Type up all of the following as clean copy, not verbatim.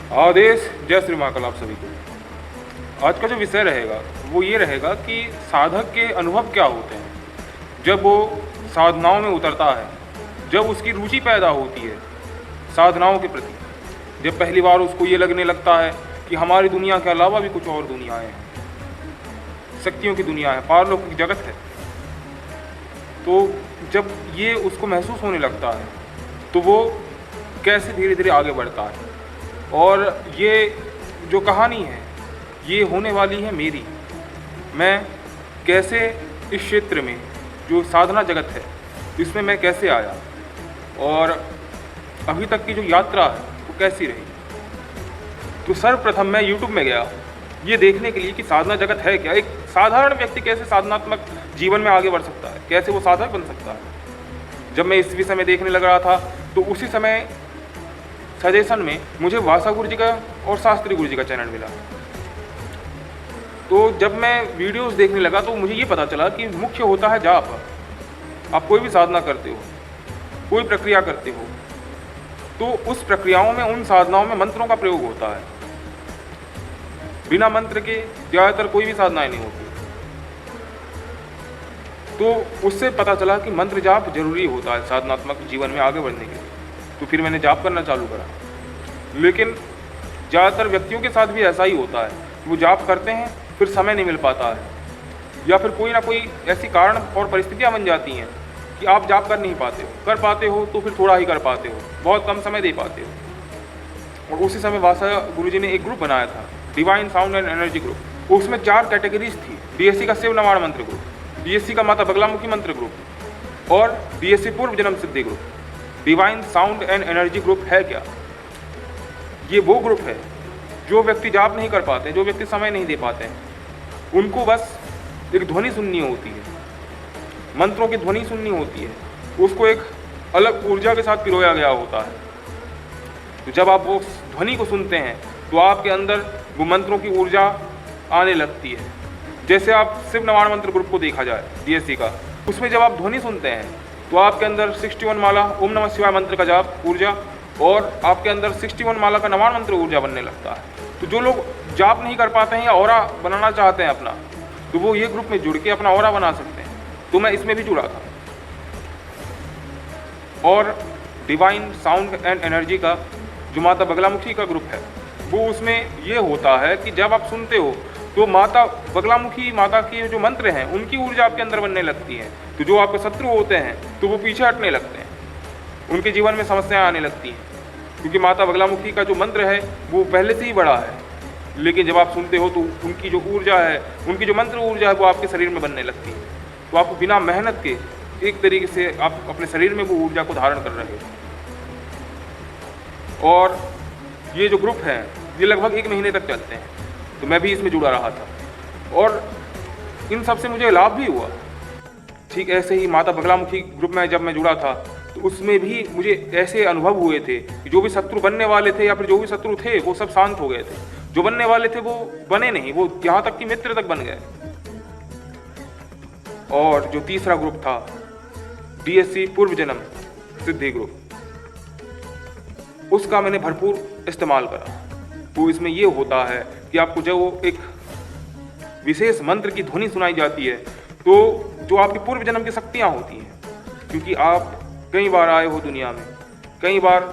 आदेश। जय श्री महाकाल आप सभी को। आज का जो विषय रहेगा वो ये रहेगा कि साधक के अनुभव क्या होते हैं जब वो साधनाओं में उतरता है, जब उसकी रुचि पैदा होती है साधनाओं के प्रति, जब पहली बार उसको ये लगने लगता है कि हमारी दुनिया के अलावा भी कुछ और दुनियाएं हैं, शक्तियों की दुनिया है, पारलौकिक जगत है। तो जब ये उसको महसूस होने लगता है तो वो कैसे धीरे धीरे आगे बढ़ता है। और ये जो कहानी है ये होने वाली है मेरी। मैं कैसे इस क्षेत्र में जो साधना जगत है इसमें मैं कैसे आया और अभी तक की जो यात्रा है वो कैसी रही। तो सर्वप्रथम मैं YouTube में गया ये देखने के लिए कि साधना जगत है क्या, एक साधारण व्यक्ति कैसे साधनात्मक जीवन में आगे बढ़ सकता है, कैसे वो साधक बन सकता है। जब मैं इस विषय में देखने लग रहा था तो उसी समय सजेशन में मुझे वासा गुरु जी का और शास्त्री गुरु जी का चैनल मिला। तो जब मैं वीडियोस देखने लगा तो मुझे ये पता चला कि मुख्य होता है जाप। आप कोई भी साधना करते हो, कोई प्रक्रिया करते हो तो उस प्रक्रियाओं में, उन साधनाओं में मंत्रों का प्रयोग होता है। बिना मंत्र के ज़्यादातर कोई भी साधनाएं नहीं होती। तो उससे पता चला कि मंत्र जाप जरूरी होता है साधनात्मक जीवन में आगे बढ़ने के लिए। तो फिर मैंने जाप करना चालू करा। लेकिन ज़्यादातर व्यक्तियों के साथ भी ऐसा ही होता है, वो जाप करते हैं फिर समय नहीं मिल पाता है, या फिर कोई ना कोई ऐसी कारण और परिस्थितियाँ बन जाती हैं कि आप जाप कर नहीं पाते हो, कर पाते हो तो फिर थोड़ा ही कर पाते हो, बहुत कम समय दे पाते हो। और उसी समय वासा गुरुजी ने एक ग्रुप बनाया था, divine sound and energy group. उसमें 4 कैटेगरीज थी। डीएससी का शिव नवाण मंत्र ग्रुप, डीएससी का माता बगलामुखी मंत्र ग्रुप और डीएससी पूर्व जन्म सिद्धि group. Divine sound and energy group है क्या? ये वो ग्रुप है जो व्यक्ति जाप नहीं कर पाते, जो व्यक्ति समय नहीं दे पाते हैं, उनको बस एक ध्वनि सुननी होती है, मंत्रों की ध्वनि सुननी होती है, उसको एक अलग ऊर्जा के साथ पिरोया गया होता है। तो जब आप वो ध्वनि को सुनते हैं तो आपके अंदर वो मंत्रों की ऊर्जा आने लगती है। जैसे आप शिव नवाण मंत्र ग्रुप को देखा जाए डीएससी का, उसमें जब आप ध्वनि सुनते हैं तो आपके अंदर 61 माला ओम नमः शिवाय मंत्र का जाप ऊर्जा और आपके अंदर 61 माला का नवाण मंत्र ऊर्जा बनने लगता है। तो जो लोग जाप नहीं कर पाते हैं या ऑरा बनाना चाहते हैं अपना, तो वो ये ग्रुप में जुड़ के अपना ऑरा बना सकते हैं। तो मैं इसमें भी जुड़ा था। और डिवाइन साउंड एंड एनर्जी का जो माता बगलामुखी का ग्रुप है वो उसमें ये होता है कि जब आप सुनते हो तो माता बगलामुखी माता के जो मंत्र हैं उनकी ऊर्जा आपके अंदर बनने लगती है। तो जो आपके शत्रु होते हैं तो वो पीछे हटने लगते हैं, उनके जीवन में समस्याएं आने लगती हैं, क्योंकि माता बगलामुखी का जो मंत्र है वो पहले से ही बड़ा है। लेकिन जब आप सुनते हो तो उनकी जो ऊर्जा है, उनकी जो मंत्र ऊर्जा है वो आपके शरीर में बनने लगती है। तो आपको बिना मेहनत के एक तरीके से आप अपने शरीर में वो ऊर्जा को धारण कर रहे हो। और ये जो ग्रुप है ये लगभग 1 महीने तक चलते हैं। तो मैं भी इसमें जुड़ा रहा था और इन सब से मुझे लाभ भी हुआ। ठीक ऐसे ही माता बगलामुखी ग्रुप में जब मैं जुड़ा था तो उसमें भी मुझे ऐसे अनुभव हुए थे कि जो भी शत्रु बनने वाले थे या फिर जो भी शत्रु थे वो सब शांत हो गए थे। जो बनने वाले थे वो बने नहीं, वो यहाँ तक कि मित्र तक बन गए। और जो तीसरा ग्रुप था डीएससी पूर्व जन्म सिद्धि ग्रुप, उसका मैंने भरपूर इस्तेमाल करा। तो इसमें ये होता है कि आपको जब वो एक विशेष मंत्र की ध्वनि सुनाई जाती है तो जो आपकी पूर्व जन्म की शक्तियाँ होती हैं, क्योंकि आप कई बार आए हो दुनिया में, कई बार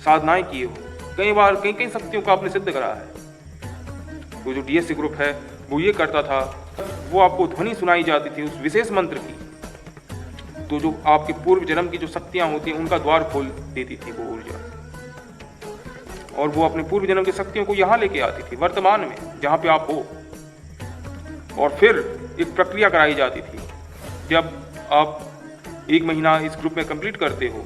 साधनाएं किए हो, कई बार कई कई शक्तियों को आपने सिद्ध करा है। तो जो डीएससी ग्रुप है वो ये करता था, वो आपको ध्वनि सुनाई जाती थी उस विशेष मंत्र की, तो जो आपके पूर्व जन्म की जो शक्तियाँ होती हैं उनका द्वार खोल देती थी वो ऊर्जा, और वो अपने पूर्व जन्म की शक्तियों को यहाँ लेके आती थी वर्तमान में जहाँ पे आप हो। और फिर एक प्रक्रिया कराई जाती थी। जब आप 1 महीना इस ग्रुप में कंप्लीट करते हो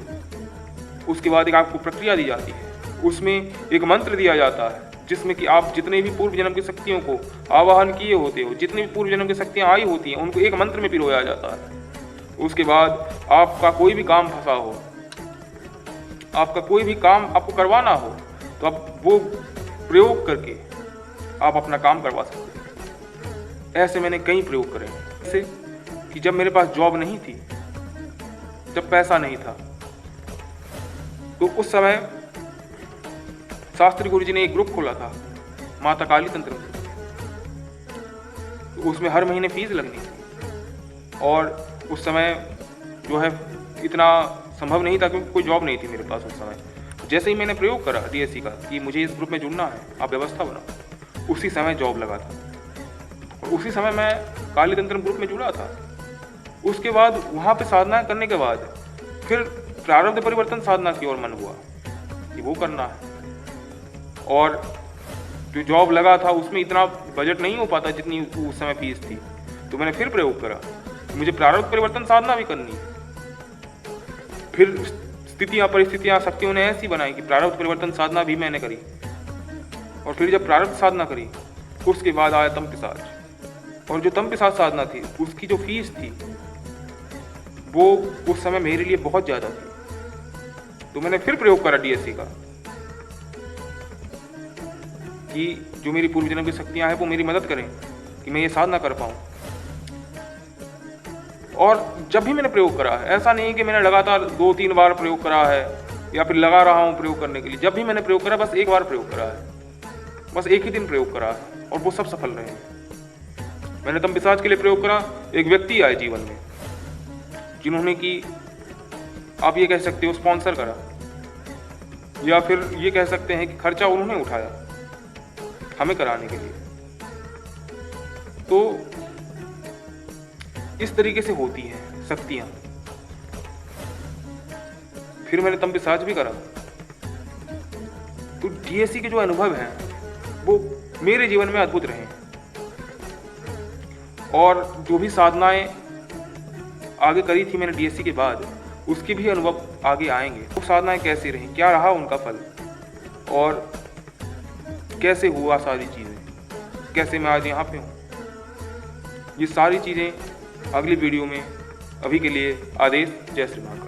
उसके बाद एक आपको प्रक्रिया दी जाती है। उसमें एक मंत्र दिया जाता है जिसमें कि आप जितने भी पूर्व जन्म की शक्तियों को आवाहन किए होते हो, जितनी भी पूर्व जन्म की शक्तियाँ आई होती हैं उनको एक मंत्र में पिरोया जाता है। उसके बाद आपका कोई भी काम फंसा हो, आपका कोई भी काम आपको करवाना हो तो आप वो प्रयोग करके आप अपना काम करवा सकते हैं। ऐसे मैंने कई प्रयोग करे। जैसे कि जब मेरे पास जॉब नहीं थी, जब पैसा नहीं था, तो उस समय शास्त्री गुरुजी ने एक ग्रुप खोला था, माता काली तंत्र ग्रुप। उसमें हर महीने फीस लगनी थी और उस समय जो है इतना संभव नहीं था क्योंकि कोई जॉब नहीं थी मेरे पास उस समय। जैसे ही मैंने प्रयोग करा डीएससी का कि मुझे इस ग्रुप में जुड़ना है, आप व्यवस्था बनाओ, उसी समय जॉब लगा था और उसी समय मैं काली तंत्र ग्रुप में जुड़ा था। उसके बाद वहाँ पे साधना करने के बाद फिर प्रारब्ध परिवर्तन साधना की ओर मन हुआ कि वो करना है। और जो जॉब लगा था उसमें इतना बजट नहीं हो पाता जितनी उस समय फीस थी, तो मैंने फिर प्रयोग करा, मुझे प्रारब्ध परिवर्तन साधना भी करनी है। फिर स्थितियाँ परिस्थितियाँ शक्तियों ने ऐसी बनाई कि प्रारब्ध परिवर्तन साधना भी मैंने करी। और फिर जब प्रारब्ध साधना करी उसके बाद आया तम पिशाच, और जो तम पिशाच साधना थी उसकी जो फीस थी वो उस समय मेरे लिए बहुत ज़्यादा थी। तो मैंने फिर प्रयोग करा डीएससी का कि जो मेरी पूर्व जन्म की शक्तियाँ हैं वो मेरी मदद करें कि मैं ये साधना कर पाऊँ। और जब भी मैंने प्रयोग करा है, ऐसा नहीं कि मैंने लगातार 2-3 बार प्रयोग करा है या फिर लगा रहा हूँ प्रयोग करने के लिए। जब भी मैंने प्रयोग करा बस एक बार प्रयोग करा है, बस एक ही दिन प्रयोग करा है और वो सब सफल रहे हैं। मैंने तम पिशाच के लिए प्रयोग करा, एक व्यक्ति आए जीवन में जिन्होंने कि आप ये कह सकते हो स्पॉन्सर करा, या फिर ये कह सकते हैं कि खर्चा उन्होंने उठाया हमें कराने के लिए। तो इस तरीके से होती हैं शक्तियाँ। फिर मैंने तम पिशाच भी करा। तो डीएससी के जो अनुभव हैं वो मेरे जीवन में अद्भुत रहे हैं। और जो भी साधनाएं आगे करी थी मैंने डीएससी के बाद, उसके भी अनुभव आगे आएंगे। वो साधनाएं कैसी रहीं, क्या रहा उनका फल, और कैसे हुआ सारी चीज़ें, कैसे मैं आज यहाँ पे हूँ, ये सारी चीज़ें अगली वीडियो में। अभी के लिए आदेश। जय श्री महाकाल।